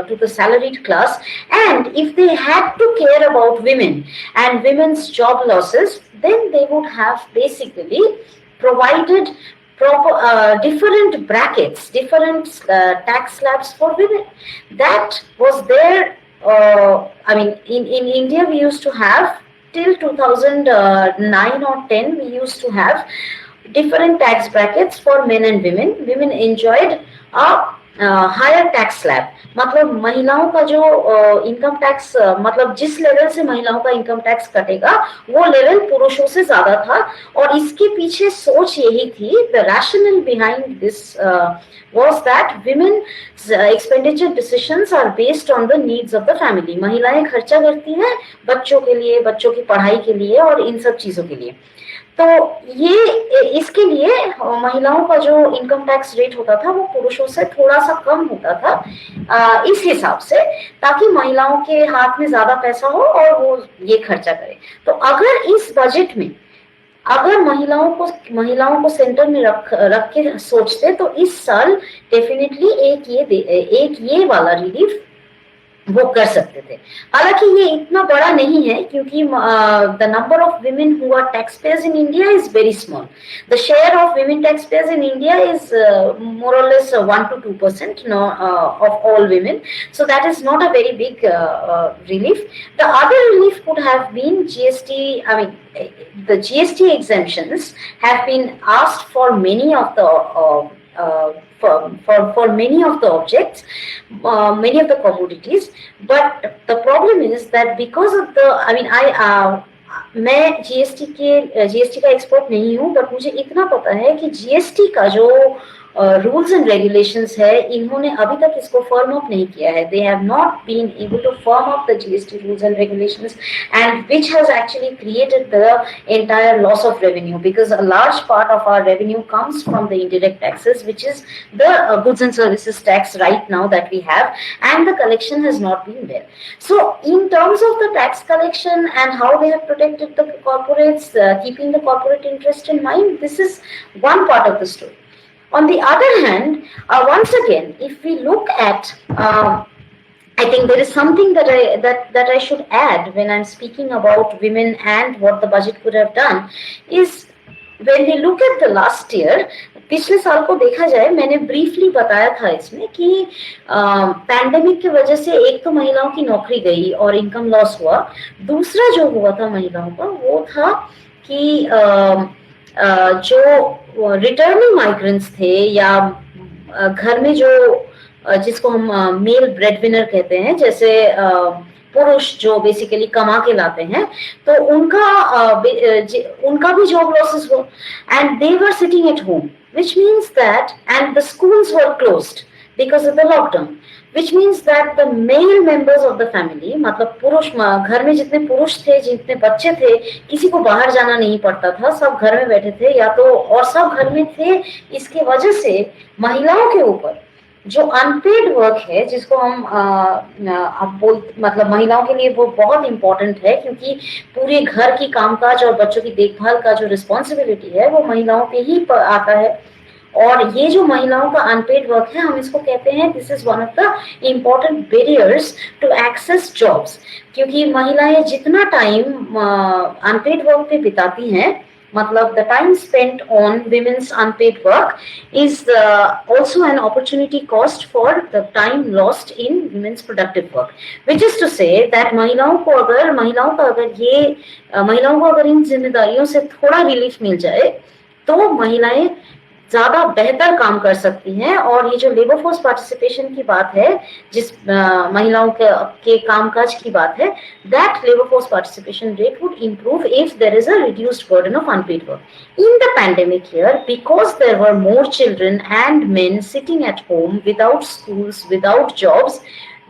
to the salaried class. And if they had to care about women and women's job losses, then they would have basically provided proper different brackets, different tax slabs for women. That was there. I mean, in India, we used to have till 2009 or 10, we used to have different tax brackets for men and women. Women enjoyed a higher tax slab. मतलब महिलाओं का जो income tax, मतलब जिस level से महिलाओं का income tax कटेगा वो लेवल पुरुषों से ज्यादा था, और इसके पीछे सोच यही थी, the rationale behind this was that women's expenditure decisions are based on the needs of the family. महिलाएं खर्चा करती हैं बच्चों के लिए, बच्चों की पढ़ाई के लिए और इन सब चीजों के लिए। तो ये इसके लिए महिलाओं का जो इनकम टैक्स रेट होता था वो पुरुषों से थोड़ा सा कम होता था इस हिसाब से, ताकि महिलाओं के हाथ में ज्यादा पैसा हो और वो ये खर्चा करे। तो अगर इस बजट में अगर महिलाओं को सेंटर में रख के सोचते तो इस साल डेफिनेटली एक ये वाला रिलीफ वो कर सकते थे। हालांकि ये इतना बड़ा नहीं है क्योंकि the number of women who are taxpayers in India is very small. The share of women taxpayers in India is more or less 1 to 2% of all women. So that is not a very big relief. The other relief could have been GST. I mean, the GST exemptions have been asked for many of the for many of the objects, many of the commodities, but the problem is that because of the, I mean, मैं GST का expert नहीं हूँ, but मुझे इतना पता है कि GST का जो रूल्स एंड रेगुलेशंस है, इन्होंने अभी तक इसको फर्म अप नहीं किया है. They have not been able to firm up the GST rules and regulations, and which has actually created the entire loss of revenue, because a large part of our revenue comes from the indirect taxes, which is the goods and services tax right now that we have, and the collection has not been there. So in terms of the tax collection and how they have protected the corporates, keeping the corporate interest in mind, this is one part of the story. On the other hand, once again, if we look at, I think there is something that I should add when I'm speaking about women and what the budget could have done, is when we look at the last year, पिछले साल को देखा जाए, मैंने briefly बताया था इसमें कि पैंडेमिक की वजह से एक तो महिलाओं की नौकरी गई और इनकम लॉस हुआ. दूसरा जो हुआ था महिलाओं का वो था कि जो रिटर्निंग माइग्रेंट्स थे या घर में जो जिसको हम मेल ब्रेडविनर कहते हैं, जैसे पुरुष जो बेसिकली कमा के लाते हैं, तो उनका भी जॉब लॉसेस हो, and they were sitting at home, which means that, and the schools were closed because of the lockdown, which means that the male members of the family, मतलब पुरुष, घर में जितने पुरुष थे, जितने बच्चे थे, किसी को बाहर जाना नहीं पड़ता था, सब घर में बैठे थे या तो, और सब घर में थे. इसके वजह से महिलाओं के ऊपर जो अनपेड वर्क है, जिसको हम मतलब महिलाओं के लिए वो बहुत इंपॉर्टेंट है, क्योंकि पूरे घर की कामकाज और बच्चों की देखभाल का जो रिस्पॉन्सिबिलिटी है वो महिलाओं पे ही आता है. और ये जो महिलाओं का अनपेड वर्क है, हम इसको कहते हैं, this is one of the important barriers to access jobs, क्योंकि महिलाएं जितना टाइम अनपेड वर्क पे बिताती हैं, मतलब the time spent on women's unpaid work is also an opportunity cost for the time lost in women's productive work, which is to say that महिलाओं को अगर इन जिम्मेदारियों से थोड़ा रिलीफ मिल जाए तो महिलाएं ज्यादा बेहतर काम कर सकती हैं. और ये जो लेबर फोर्स पार्टिसिपेशन की बात है, जिस महिलाओं के कामकाज की बात है, that labor force participation rate would improve if there is a reduced burden of unpaid work. In the pandemic year, because there were more children and men sitting at home without schools, without jobs,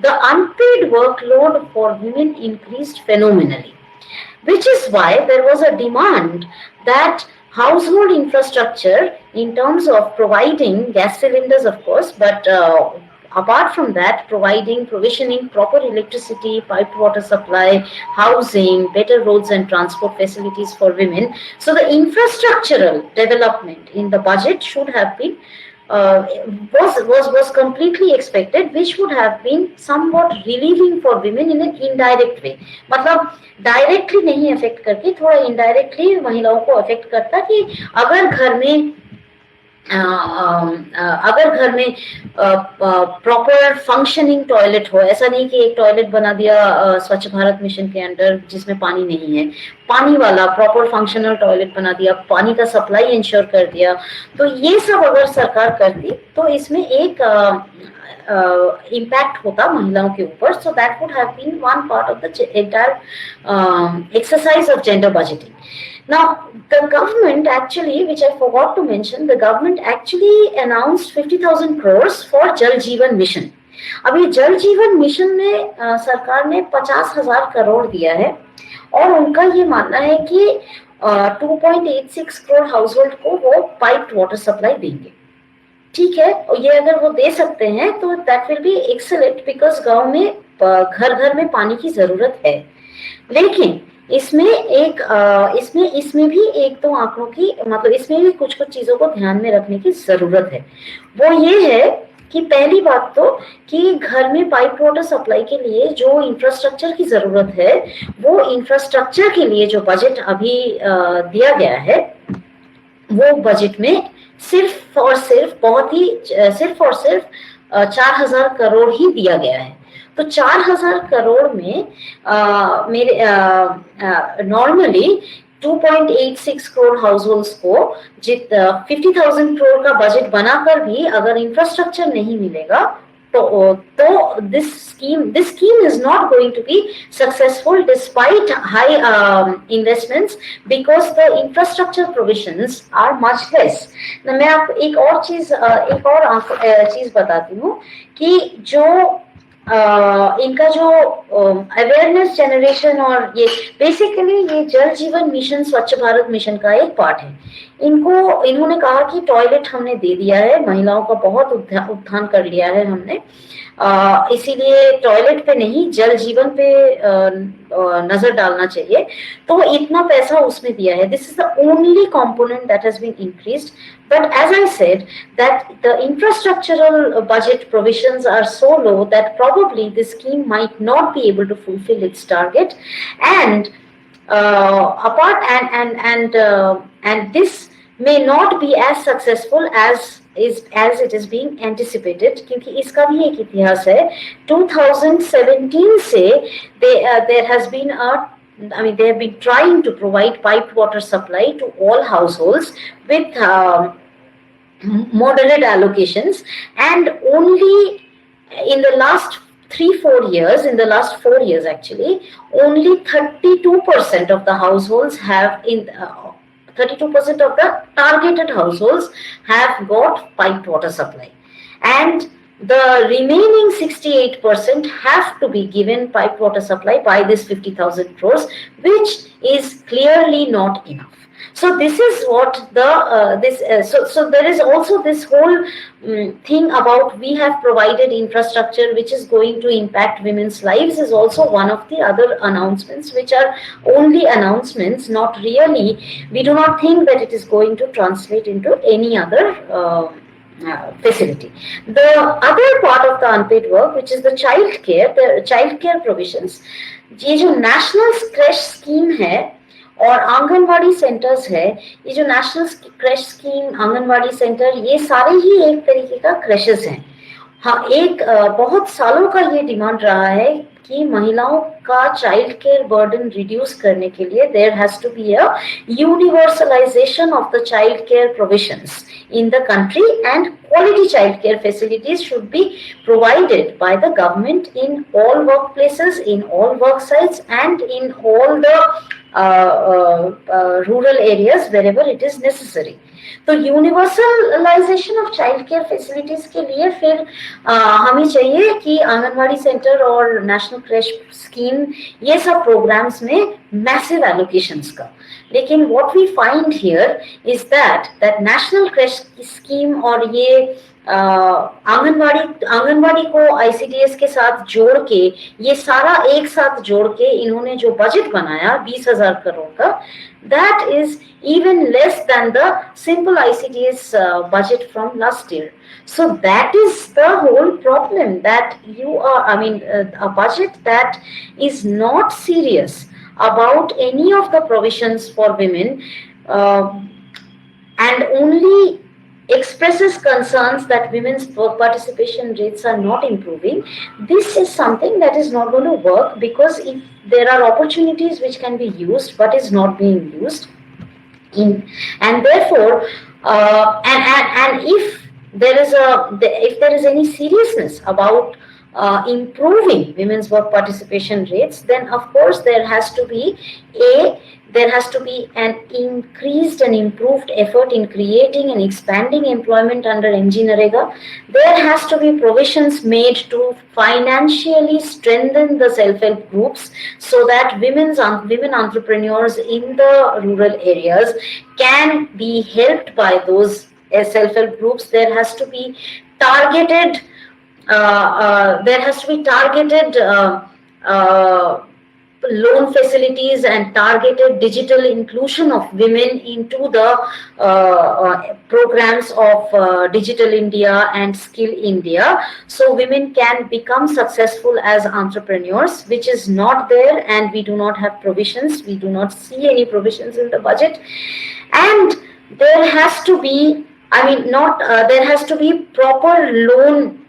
the unpaid workload for women increased phenomenally, which is why there was a demand that household infrastructure, in terms of providing gas cylinders, of course, but apart from that, provisioning proper electricity, piped water supply, housing, better roads and transport facilities for women. So the infrastructural development in the budget should have been was completely expected, which would have been somewhat relieving for women in an indirect way. मतलब directly नहीं affect करके थोड़ा indirectly महिलाओं को affect करता, कि अगर घर में प्रॉपर फंक्शनिंग टॉयलेट हो, ऐसा नहीं कि एक टॉयलेट बना दिया स्वच्छ भारत मिशन के अंडर जिसमें पानी नहीं है, पानी वाला प्रॉपर फंक्शनल टॉयलेट बना दिया, पानी का सप्लाई इंश्योर कर दिया, तो ये सब अगर सरकार करती तो इसमें एक इम्पैक्ट होता महिलाओं के ऊपर. So that would have been one part of the entire exercise of gender budgeting. Now, the government actually, which I forgot to mention, the government actually announced 50,000 crores for Jal Jeevan Mission. अभी जल जीवन mission में सरकार ने 50,000 करोड़ दिया है, और उनका ये मानना है कि 2.86 करोड़ हाउसहोल्ड को वो पाइप्ड वाटर सप्लाई देंगे। ठीक है, और ये अगर वो दे सकते हैं तो that will be excellent, because गांव में घर घर में पानी की जरूरत है। लेकिन इसमें भी एक दो आंकड़ों की, मतलब इसमें भी कुछ कुछ चीजों को ध्यान में रखने की जरूरत है। वो ये है कि पहली बात तो कि घर में पाइप वाटर सप्लाई के लिए जो इंफ्रास्ट्रक्चर की जरूरत है, वो इंफ्रास्ट्रक्चर के लिए जो बजट अभी दिया गया है, वो बजट में सिर्फ और सिर्फ 4,000 करोड़ ही दिया गया है। तो 4,000 करोड़ में नॉर्मली 2.86 करोड़ हाउस होल्ड्स को 50,000 करोड़ का बजट बनाकर भी अगर इंफ्रास्ट्रक्चर नहीं मिलेगा तो this scheme is not going to be successful despite high investments, because the infrastructure provisions are much less. मैं आपको एक और चीज बताती हूँ कि जो इनका जो अवेयरनेस जनरेशन, और ये बेसिकली ये जल जीवन मिशन, स्वच्छ भारत मिशन का एक पार्ट है। इन्होंने कहा कि टॉयलेट हमने दे दिया है, महिलाओं का बहुत उत्थान कर लिया है हमने, इसीलिए टॉयलेट पे नहीं जल जीवन पे नजर डालना चाहिए, तो इतना पैसा उसमें दिया है। This is the only component that has been increased. But as I said, that the infrastructural budget provisions are so low that probably this scheme might not be able to fulfill its target, and and this may not be as successful as it is being anticipated, क्योंकि इसका भी एक इतिहास है। 2017 से there has been they have been trying to provide piped water supply to all households with moderate allocations, and only in the last 4 years actually, only 32% of the households have 32% of the targeted households have got piped water supply, and the remaining 68% have to be given piped water supply by this 50,000 crores, which is clearly not enough. So this is what so there is also this whole thing about we have provided infrastructure which is going to impact women's lives, is also one of the other announcements, which are only announcements, not really. We do not think that it is going to translate into any other facility. The other part of the unpaid work, which is the child care provisions, ये जो national creche scheme है और anganwadi centres है, ये जो national creche scheme, anganwadi centre, ये सारे ही एक तरीके का क्रेशेस हैं। हाँ, एक बहुत सालों का ये डिमांड रहा है कि महिलाओं का चाइल्ड केयर बर्डन रिड्यूस करने के लिए there has to be a universalisation of the child care provisions in the country, and quality child care facilities should be provided by the government in all workplaces, in all work sites, and in all the rural areas wherever it is necessary. तो universalisation of child care facilities के लिए फिर हमें चाहिए कि anganwadi centre और national creche scheme, ये सब प्रोग्राम्स में मैसिव एलोकेशंस का। लेकिन what we find here is that national creche scheme और ये आंगनवाड़ी को आईसीडीएस के साथ जोड़ के, ये सारा एक साथ जोड़ के इन्होंने जो बजट बनाया 20,000 करोड़ का, that is even less than the simple ICDS budget from last year. So that is the whole problem, that a budget that is not serious about any of the provisions for women and only expresses concerns that women's work participation rates are not improving. This is something that is not going to work, because if there are opportunities which can be used but is not being used, and therefore and if there is any seriousness about improving women's work participation rates, then of course there has to be an increased and improved effort in creating and expanding employment under NGNREGA. There has to be provisions made to financially strengthen the self-help groups so that women entrepreneurs in the rural areas can be helped by those self-help groups. There has to be targeted loan facilities and targeted digital inclusion of women into the programs of Digital India and Skill India, so women can become successful as entrepreneurs, which is not there, and we do not have provisions. We do not see any provisions in the budget. And there has to be, there has to be proper loan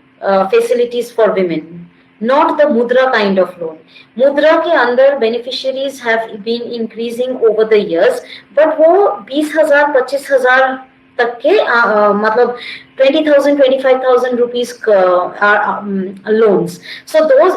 facilities for women, not the Mudra kind of loan. Mudra के अंदर beneficiaries have been increasing over the years, but वो 20,000 25,000 तक के मतलब 20,000 25,000 rupees loans. So those,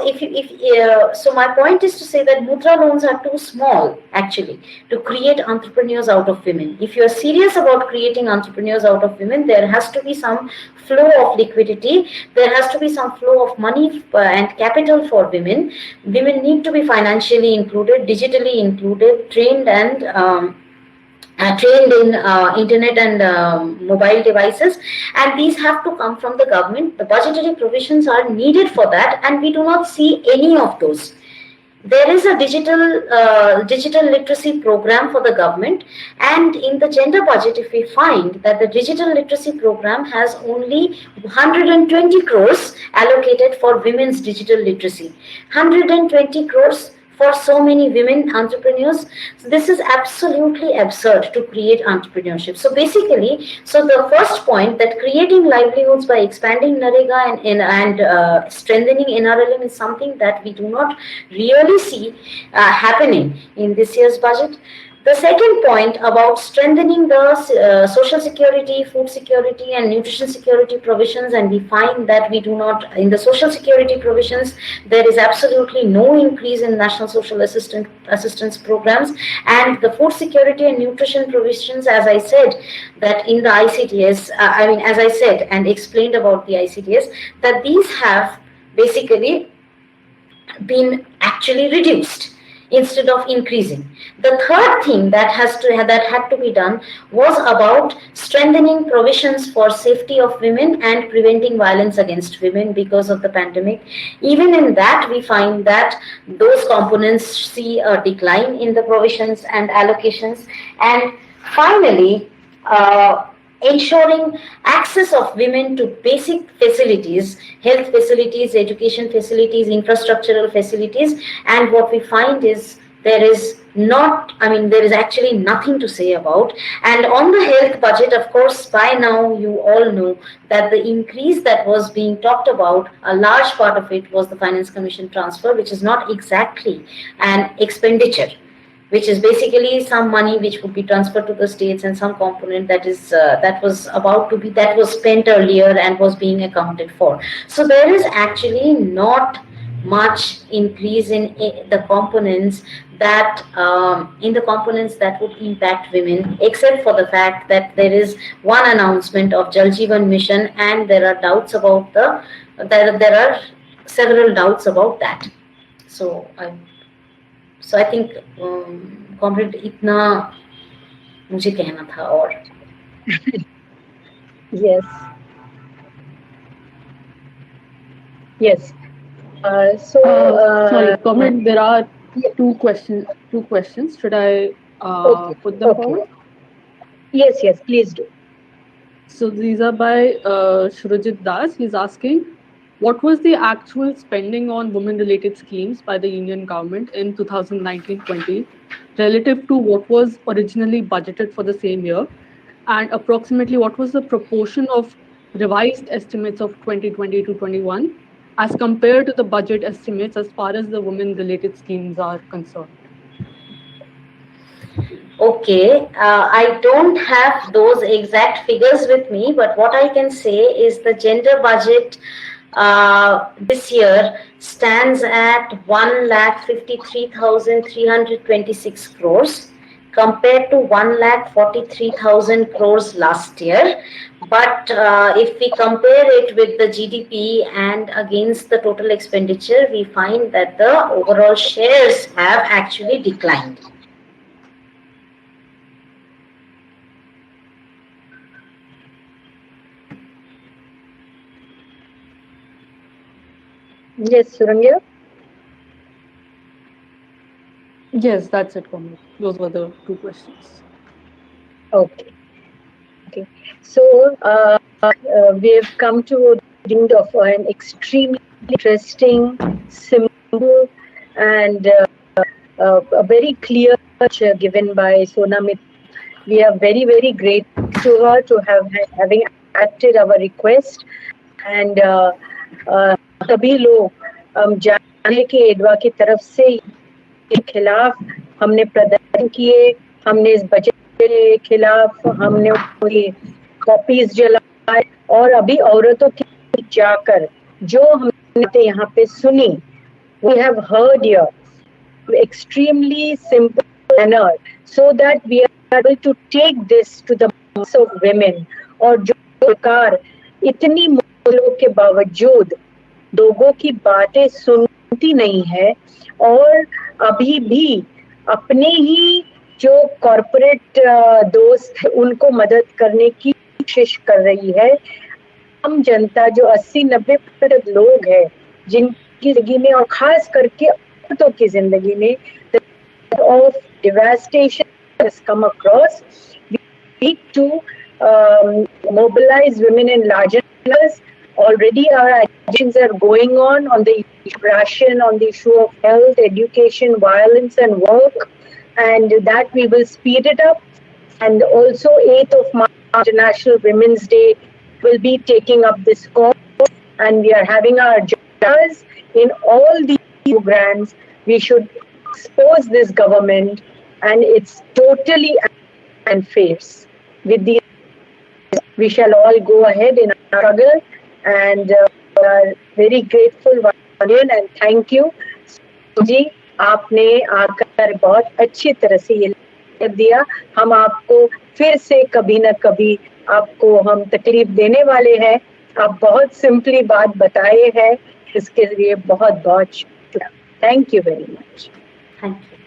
so my point is to say that Mudra loans are too small actually to create entrepreneurs out of women. If you are serious about creating entrepreneurs out of women, there has to be some flow of liquidity. There has to be some flow of money and capital for women. Women need to be financially included, digitally included, trained in internet and mobile devices, and these have to come from the government. The budgetary provisions are needed for that, and we do not see any of those. There is a digital literacy program for the government, and in the gender budget, if we find that the digital literacy program has only 120 crores allocated for women's digital literacy, 120 crores for so many women entrepreneurs. So this is absolutely absurd to create entrepreneurship. So basically, the first point, that creating livelihoods by expanding NREGA and strengthening NRLM is something that we do not really see happening in this year's budget. The second point about strengthening the social security, food security and nutrition security provisions, and we find that we do not, in the social security provisions, there is absolutely no increase in national social assistance programs, and the food security and nutrition provisions, as I said, that in the ICTS, as I said and explained about the ICTS, that these have basically been actually reduced instead of increasing. The third thing that had to be done was about strengthening provisions for safety of women and preventing violence against women because of the pandemic. Even in that, we find that those components see a decline in the provisions and allocations. And finally, ensuring access of women to basic facilities, health facilities, education facilities, infrastructural facilities. And what we find is there is actually nothing to say about. And on the health budget, of course, by now you all know that the increase that was being talked about, a large part of it was the Finance Commission transfer, which is not exactly an expenditure, which is basically some money which would be transferred to the states, and some component that was spent earlier and was being accounted for. So there is actually not much increase in the components that would impact women, except for the fact that there is one announcement of Jal Jeevan Mission, and there are doubts about there are several doubts about that. So I think comrade इतना मुझे कहना था और yes. Sorry, comrade, there are two questions. Should I put them forward? Yes, please do. So these are by Surajit Das. He's asking, what was the actual spending on women-related schemes by the Indian government in 2019-20 relative to what was originally budgeted for the same year? And approximately what was the proportion of revised estimates of 2020 to 21 as compared to the budget estimates as far as the women-related schemes are concerned? Okay, I don't have those exact figures with me, but what I can say is the gender budget this year stands at 1,53,326 crores compared to 1,43,000 crores last year. But if we compare it with the GDP and against the total expenditure, we find that the overall shares have actually declined. Yes, Surangya? Yes, that's it, Komal. Those were the two questions. Okay. So we have come to the end of an extremely interesting, simple, and a very clear picture given by Sonamit. We are very, very grateful to her to having accepted our request. And सभी लोग जाने के एडवा की तरफ से के खिलाफ हमने प्रदर्शन किए, हमने इस बजट के खिलाफ हमने कॉपीज जलाए और अभी औरतों की जाकर जो हमने यहाँ पे सुनी, we have heard here extremely simple manner so that we are able to take this to the mass of women. और जो सरकार इतनी मुश्किलों के बावजूद लोगों की बातें सुनती नहीं है और अभी भी अपने ही जो कॉर्पोरेट दोस्त है उनको मदद करने की कोशिश कर रही है, आम जनता जो 80-90% लोग हैं जिनकी जिंदगी में और खास करके औरतों की जिंदगी में of devastation has come across. We need to mobilize women in larger numbers. Already our actions are going on the ration, on the issue of health, education, violence and work, and that we will speed it up. And also 8th of March, International Women's Day, will be taking up this cause, and we are having our agendas in all these programs. We should expose this government, and it's totally unfair. With these, we shall all go ahead in our struggle, and we are very grateful once again, and thank you. जी, आपने आकर बहुत अच्छी तरह से ये कर दिया. हम आपको फिर से कभी न कभी आपको हम तकलीफ देने वाले हैं. आप बहुत सिंपली बात बताए हैं, इसके लिए बहुत बहुत शुक्रिया. Thank you very much. Thank you.